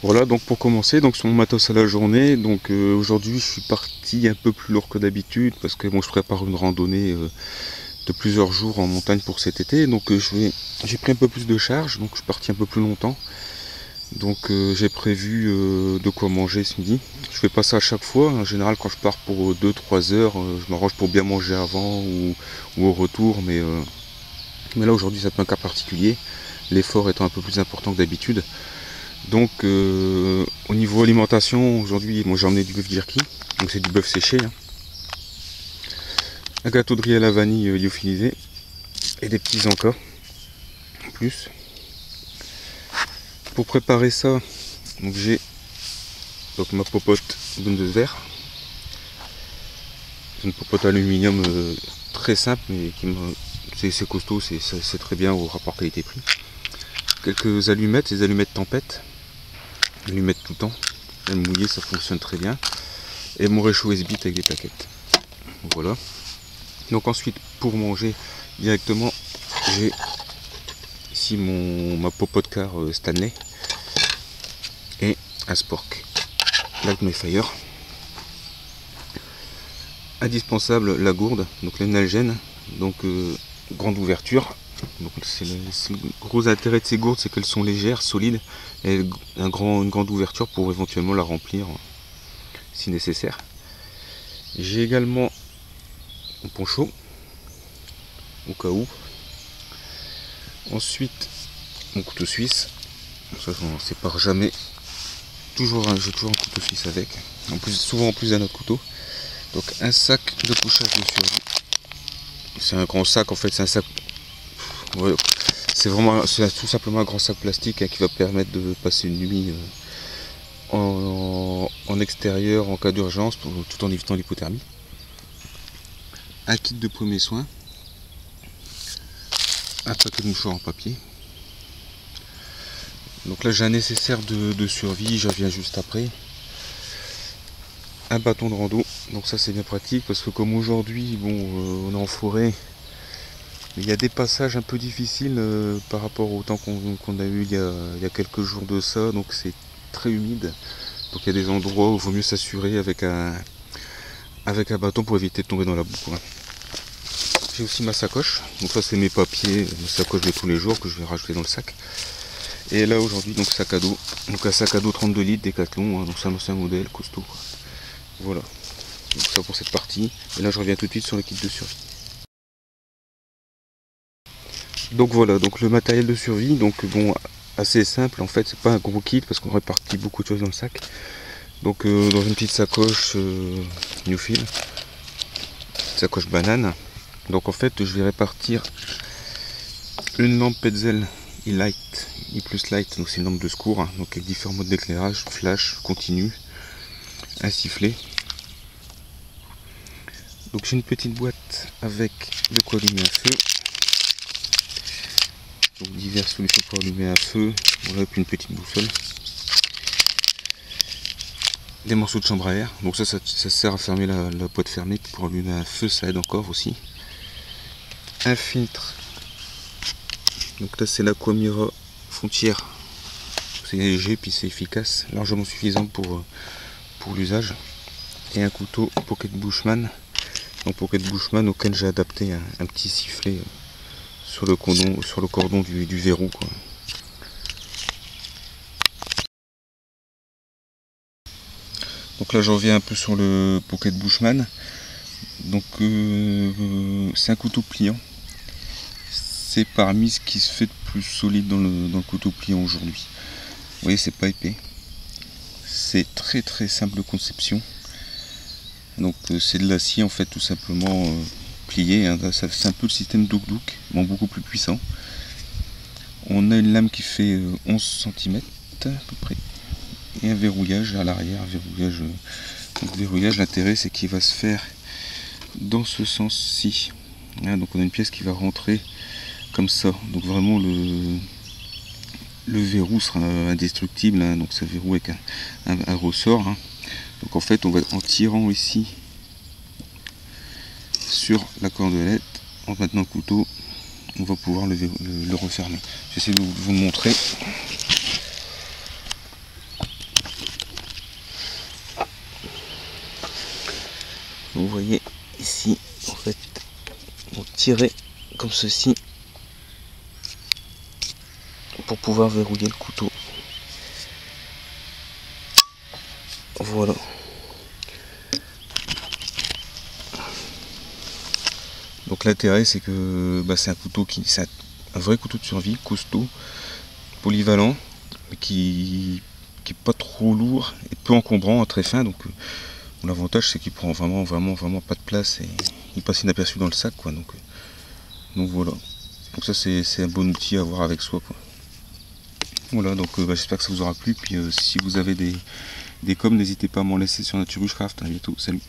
Voilà, donc pour commencer, donc sur mon matos à la journée, donc aujourd'hui je suis parti un peu plus lourd que d'habitude parce que bon, je prépare une randonnée de plusieurs jours en montagne pour cet été, donc j'ai pris un peu plus de charge, donc je suis parti un peu plus longtemps. Donc j'ai prévu de quoi manger ce midi. Je fais pas ça à chaque fois, en général quand je pars pour 2-3 heures, je m'arrange pour bien manger avant ou au retour, mais là aujourd'hui c'est un peu un cas particulier, l'effort étant un peu plus important que d'habitude. Donc au niveau alimentation, aujourd'hui moi j'ai emmené du bœuf jerky, donc c'est du bœuf séché, hein. Un gâteau de riz à la vanille lyophilisé et des petits encas en plus. Pour préparer ça, donc j'ai donc ma popote Bundeswehr, c'est une popote aluminium très simple mais c'est costaud, c'est très bien au rapport qualité-prix. Quelques allumettes, les allumettes tempête, allumettes tout le temps, même mouillées ça fonctionne très bien. Et mon réchaud S-Bit avec des plaquettes. Voilà. Donc ensuite pour manger directement, j'ai ici ma popote car Stanley et un spork Lightmyfire. Indispensable la gourde, donc l'Enalgène, donc grande ouverture. Donc le gros intérêt de ces gourdes, c'est qu'elles sont légères, solides, et une grande ouverture pour éventuellement la remplir si nécessaire. J'ai également mon poncho au cas où. Ensuite mon couteau suisse, ça je m'en sépare jamais. J'ai toujours un couteau suisse avec, en plus, souvent en plus d'un autre couteau. Donc un sac de couchage de survie. C'est un grand sac en fait, c'est un sac. Ouais, c'est tout simplement un grand sac plastique, hein, qui va permettre de passer une nuit en extérieur en cas d'urgence, tout en évitant l'hypothermie. Un kit de premiers soins, un paquet de mouchoirs en papier. Donc là j'ai un nécessaire de survie, j'en reviens juste après. Un bâton de rando, donc ça c'est bien pratique parce que comme aujourd'hui bon, on est en forêt, il y a des passages un peu difficiles par rapport au temps qu'on a eu il y a quelques jours de ça, donc c'est très humide, donc il y a des endroits où il vaut mieux s'assurer avec un bâton pour éviter de tomber dans la boue, quoi. J'ai aussi ma sacoche, donc ça c'est mes papiers, ma sacoche de tous les jours que je vais rajouter dans le sac. Et là aujourd'hui donc sac à dos, donc un sac à dos 32 litres Décathlon, hein, donc c'est un ancien modèle costaud, quoi. Voilà, donc ça pour cette partie, et là je reviens tout de suite sur le kit de survie. Donc voilà, donc le matériel de survie, donc bon, assez simple en fait, c'est pas un gros kit parce qu'on répartit beaucoup de choses dans le sac. Donc dans une petite sacoche Newfield, sacoche banane. Donc en fait je vais répartir une lampe Petzl e-Light, e+ Light, donc c'est une lampe de secours, hein, donc avec différents modes d'éclairage, flash, continu, un sifflet. Donc j'ai une petite boîte avec de quoi allumer un feu. Donc diverses solutions pour allumer un feu, voilà, et puis une petite boussole. Des morceaux de chambre à air, donc ça sert à fermer la boîte fermée, pour allumer un feu ça aide encore aussi. Un filtre, donc là c'est l'Aquamira Frontier, c'est léger puis c'est efficace, largement suffisant pour l'usage. Et un couteau Pocket Bushman, donc Pocket Bushman auquel j'ai adapté un petit sifflet sur le cordon du verrou, quoi. Donc là j'en reviens un peu sur le Pocket Bushman. Donc c'est un couteau pliant. C'est parmi ce qui se fait de plus solide dans le couteau pliant aujourd'hui. Vous voyez, c'est pas épais. C'est très très simple de conception. Donc c'est de l'acier en fait, tout simplement plié, hein. C'est un peu le système Douk, bon, beaucoup plus puissant. On a une lame qui fait 11 cm à peu près. Et un verrouillage à l'arrière, verrouillage, l'intérêt c'est qu'il va se faire dans ce sens-ci, hein, donc on a une pièce qui va rentrer comme ça, donc vraiment le verrou sera indestructible, hein, donc c'est un verrou avec un ressort, hein. Donc en fait on va, en tirant ici sur la cordelette, en maintenant le couteau, on va pouvoir le refermer. J'essaie de vous le montrer. Vous voyez ici, en fait, vous tirez comme ceci pour pouvoir verrouiller le couteau. Voilà. Donc l'intérêt, c'est que c'est un couteau c'est un vrai couteau de survie, costaud, polyvalent, mais qui est pas trop lourd et peu encombrant, très fin. Donc l'avantage, c'est qu'il prend vraiment pas de place et il passe inaperçu dans le sac, quoi. Donc voilà. Donc ça, c'est un bon outil à avoir avec soi, quoi. Voilà, donc j'espère que ça vous aura plu. Puis si vous avez des coms, n'hésitez pas à m'en laisser sur Nature Bushcraft. À bientôt, salut.